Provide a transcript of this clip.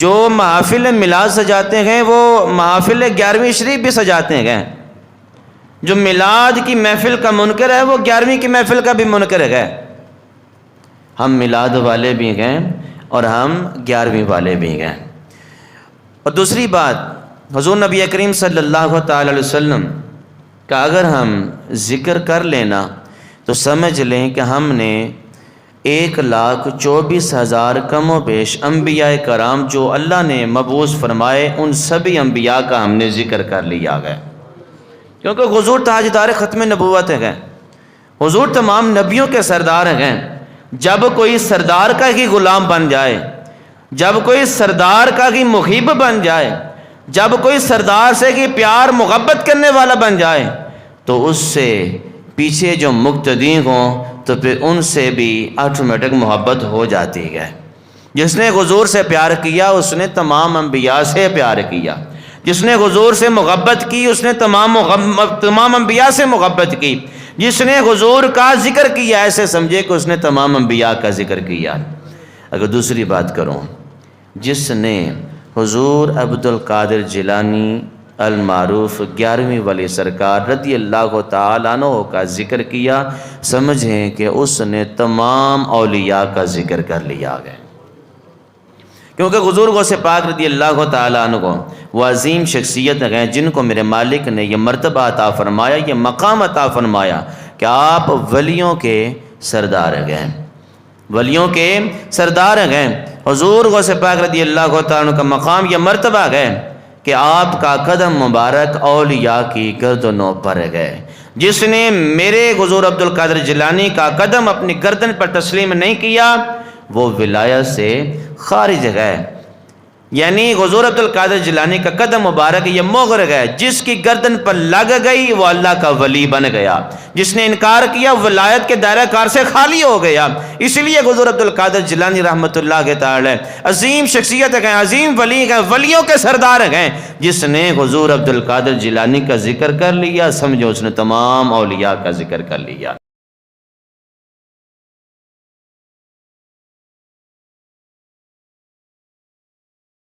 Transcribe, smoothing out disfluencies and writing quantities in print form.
جو محافل میلاد سجاتے ہیں وہ محافل 11ویں شریف بھی سجاتے ہیں. جو میلاد کی محفل کا منکر ہے وہ 11ویں کی محفل کا بھی منکر ہے. ہم میلاد والے بھی ہیں اور ہم 11ویں والے بھی ہیں. اور دوسری بات، حضور نبی کریم صلی اللہ تعالی علیہ وسلم کا اگر ہم ذکر کر لینا تو سمجھ لیں کہ ہم نے 1,24,000 کم و بیش انبیاء کرام جو اللہ نے مبعوث فرمائے ان سبھی انبیاء کا ہم نے ذکر کر لیا گیا. کیونکہ حضور تاجدار ختم نبوت ہیں، حضور تمام نبیوں کے سردار ہیں. جب کوئی سردار کا ہی غلام بن جائے، جب کوئی سردار کا ہی محب بن جائے، جب کوئی سردار سے ہی پیار محبت کرنے والا بن جائے تو اس سے پیچھے جو مقتدی ہوں تو پھر ان سے بھی آٹومیٹک محبت ہو جاتی ہے. جس نے حضور سے پیار کیا اس نے تمام انبیاء سے پیار کیا، جس نے حضور سے محبت کی اس نے تمام انبیاء سے محبت کی، جس نے حضور کا ذکر کیا ایسے سمجھے کہ اس نے تمام انبیاء کا ذکر کیا. اگر دوسری بات کروں، جس نے حضور عبدالقادر جیلانی المعروف 11ویں ولی سرکار رضی اللہ تعالیٰ عنہ کا ذکر کیا، سمجھیں کہ اس نے تمام اولیاء کا ذکر کر لیا گیا. کیونکہ حضور غوث پاک رضی اللہ تعالیٰ عنہ وہ عظیم شخصیت ہیں جن کو میرے مالک نے یہ مرتبہ عطا فرمایا، یہ مقام عطا فرمایا کہ آپ ولیوں کے سردار ہیں، ولیوں کے سردار ہیں. حضور غوث پاک رضی اللہ تعالیٰ عنہ کا مقام یہ مرتبہ ہے کہ آپ کا قدم مبارک اولیاء کی گردنوں پر گئے. جس نے میرے حضور عبدالقادر جیلانی کا قدم اپنی گردن پر تسلیم نہیں کیا وہ ولایت سے خارج ہے. یعنی حضور عبدالقادر جیلانی کا قدم مبارک یہ مغر ہے، جس کی گردن پر لگ گئی وہ اللہ کا ولی بن گیا، جس نے انکار کیا ولایت کے دائرہ کار سے خالی ہو گیا. اس لیے حضور عبدالقادر جیلانی رحمۃ اللہ تعالی عظیم شخصیت ہیں، عظیم ولی ہیں، ولیوں کے سردار ہیں. جس نے حضور عبدالقادر جیلانی کا ذکر کر لیا سمجھو اس نے تمام اولیاء کا ذکر کر لیا.